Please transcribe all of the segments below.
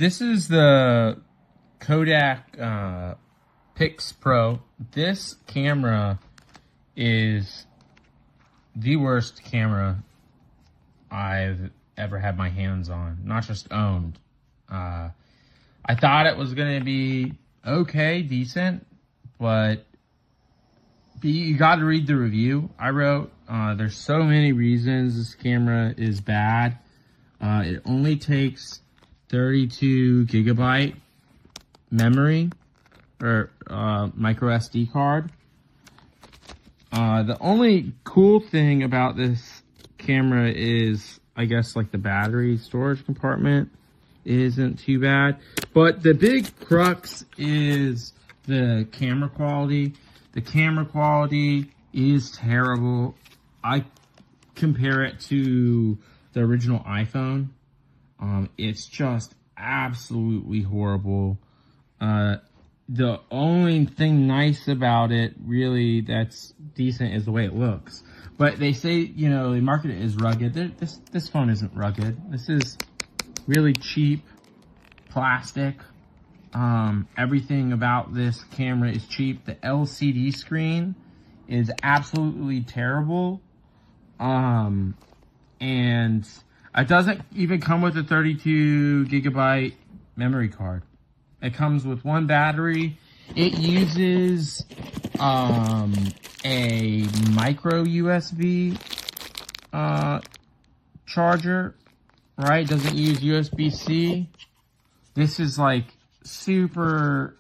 this is the KODAK Pixpro. This camera is the worst camera I've ever had my hands on, not just owned. I thought it was going to be okay, decent, but you got to read the review I wrote. There's so many reasons this camera is bad. It only takes 32 gigabyte memory or micro SD card. The only cool thing about this camera is, I guess, like the battery storage compartment isn't too bad. But the big crux is the camera quality. The camera quality is terrible. I compare it to the original iPhone. It's just absolutely horrible. The only thing nice about it, really, that's decent is the way it looks. But they say, you know, they market it as rugged. This phone isn't rugged. This is really cheap plastic. Everything about this camera is cheap. The LCD screen is absolutely terrible. And it doesn't even come with a 32 gigabyte memory card. It comes with one battery. It uses a micro USB charger, right? It doesn't use USB-C. This is like super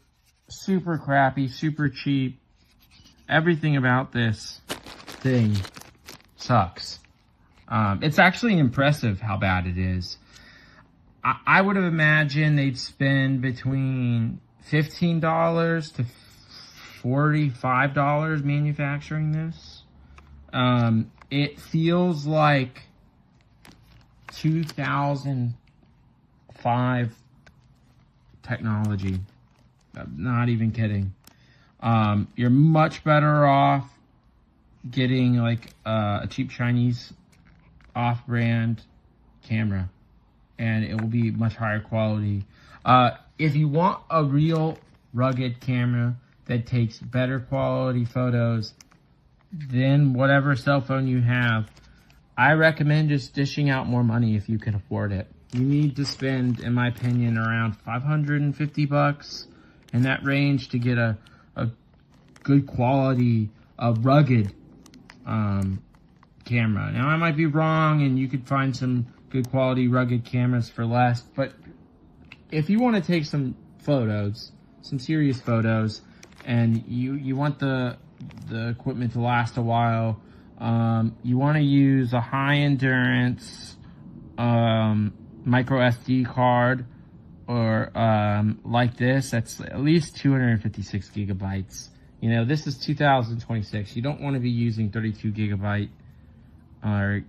crappy, super cheap. Everything about this thing sucks. It's actually impressive how bad it is. I would have imagined they'd spend between $15 to $45 manufacturing this. It feels like 2005 technology. I'm not even kidding. You're much better off getting like a cheap Chinese off-brand camera, and it will be much higher quality. If you want a real rugged camera that takes better quality photos than whatever cell phone you have, I recommend just dishing out more money if you can afford it. You need to spend, in my opinion, around $550 in that range to get a good quality, rugged camera. Now, I might be wrong, and you could find some good quality rugged cameras for less, but if you want to take some photos, some serious photos, and you want the equipment to last a while, you want to use a high endurance micro SD card, or like this, that's at least 256 gigabytes. You know, this is 2026. You don't want to be using 32 gigabyte or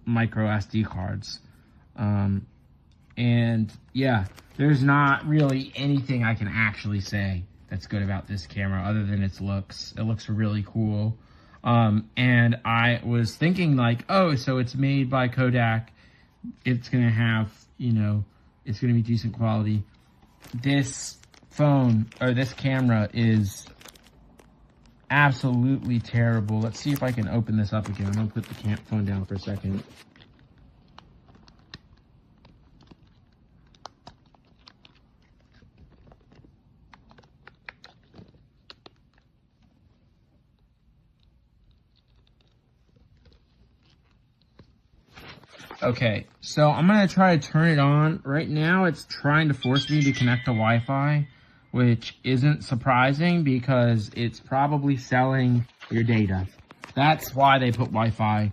micro SD cards. And yeah, there's not really anything I can actually say that's good about this camera other than its looks. It looks really cool. And I was thinking like, oh, so it's made by Kodak. It's gonna have, you know, it's gonna be decent quality. This phone, or this camera, is absolutely terrible. Let's see if I can open this up again. I'm gonna put the phone down for a second. Okay, so I'm gonna try to turn it on. Right now, it's trying to force me to connect to Wi-Fi, which isn't surprising because it's probably selling your data. That's why they put Wi-Fi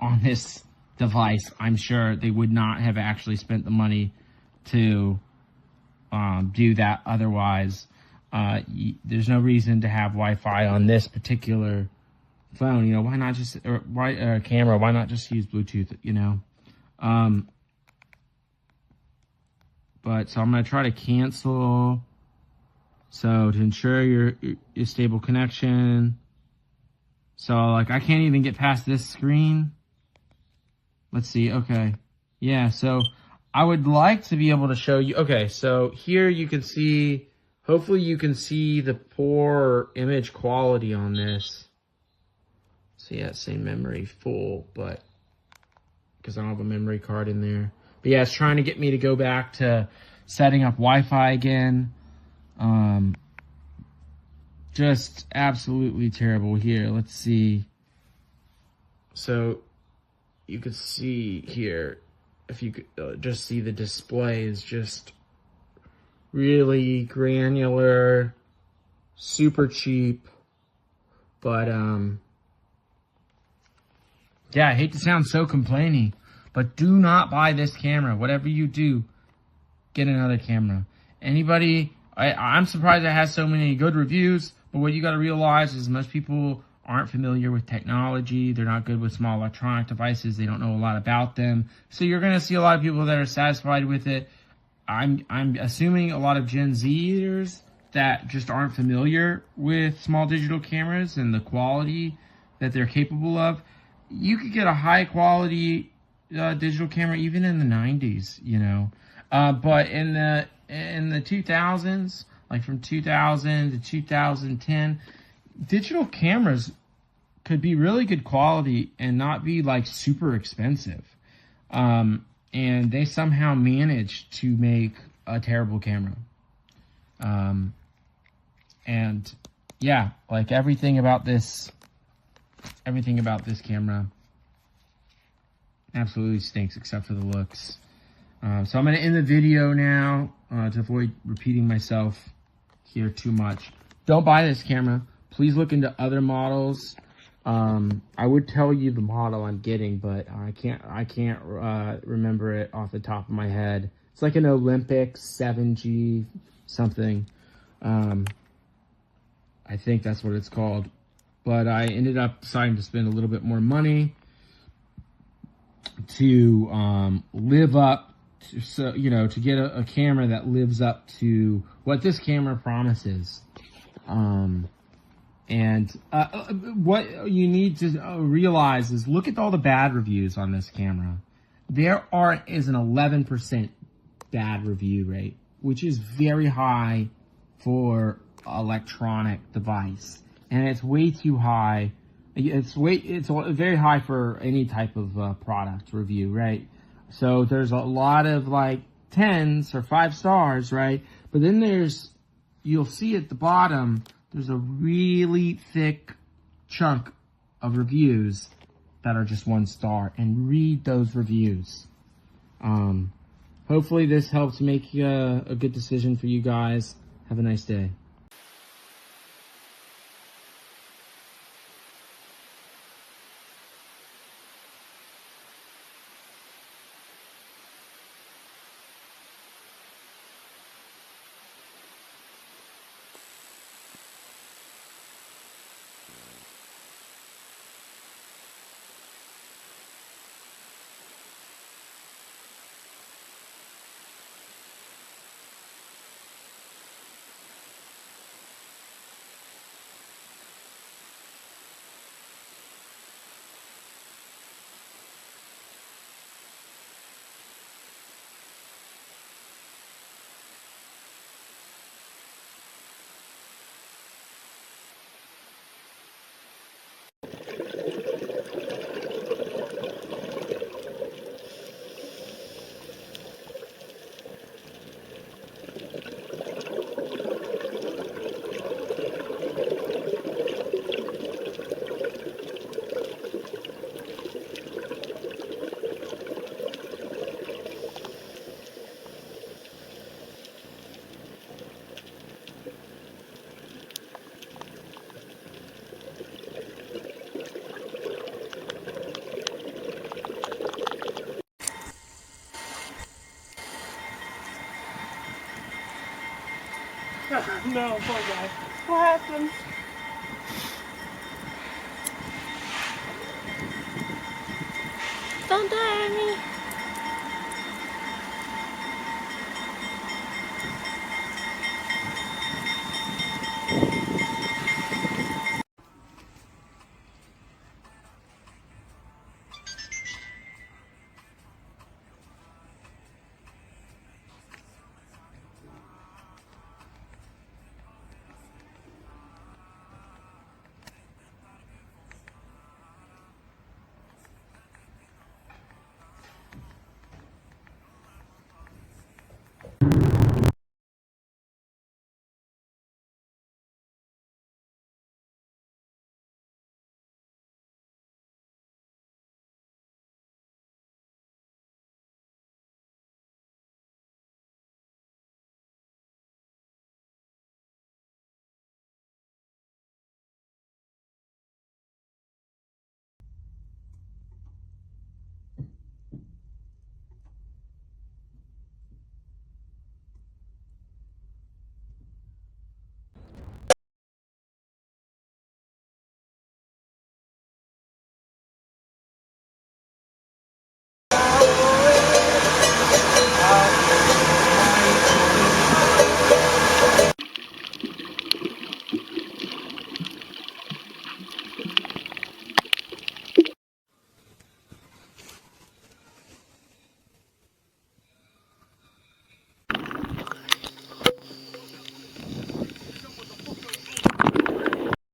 on this device. I'm sure they would not have actually spent the money to do that otherwise. There's no reason to have Wi-Fi on this particular phone. You know, why not just, camera, why not just use Bluetooth, you know? But so I'm going to try to cancel. So to ensure your stable connection. So like I can't even get past this screen. Let's see. Okay. Yeah. So I would like to be able to show you. Okay, so here you can see, hopefully you can see the poor image quality on this. So yeah, same memory full, but because I don't have a memory card in there. But yeah, it's trying to get me to go back to setting up Wi-Fi again. Just absolutely terrible here. Let's see. So you could see here, if you could just see the display is just really granular, super cheap, but yeah, I hate to sound so complaining, but do not buy this camera. Whatever you do, get another camera. Anybody, I'm surprised it has so many good reviews, but what you got to realize is most people aren't familiar with technology. They're not good with small electronic devices. They don't know a lot about them. So you're going to see a lot of people that are satisfied with it. I'm assuming a lot of Gen Zers that just aren't familiar with small digital cameras and the quality that they're capable of. You could get a high quality digital camera even in the 90s, you know. But in the 2000s, like from 2000 to 2010, digital cameras could be really good quality and not be like super expensive. And they somehow managed to make a terrible camera. And yeah, like everything about this camera absolutely stinks except for the looks. So I'm going to end the video now to avoid repeating myself here too much. Don't buy this camera. Please look into other models. I would tell you the model I'm getting, but I can't remember it off the top of my head. It's like an Olympic 7G something. I think that's what it's called. But I ended up deciding to spend a little bit more money to live up to, so you know, to get a camera that lives up to what this camera promises. What you need to realize is look at all the bad reviews on this camera. There is an 11% bad review rate, which is very high for electronic device, and it's way too high. It's very high for any type of product review, right? So there's a lot of like 10s or 5 stars, right? But then you'll see at the bottom, there's a really thick chunk of reviews that are just 1 star, and read those reviews. Hopefully this helps make a good decision for you guys. Have a nice day. No, poor guy. What happened? Don't die on me.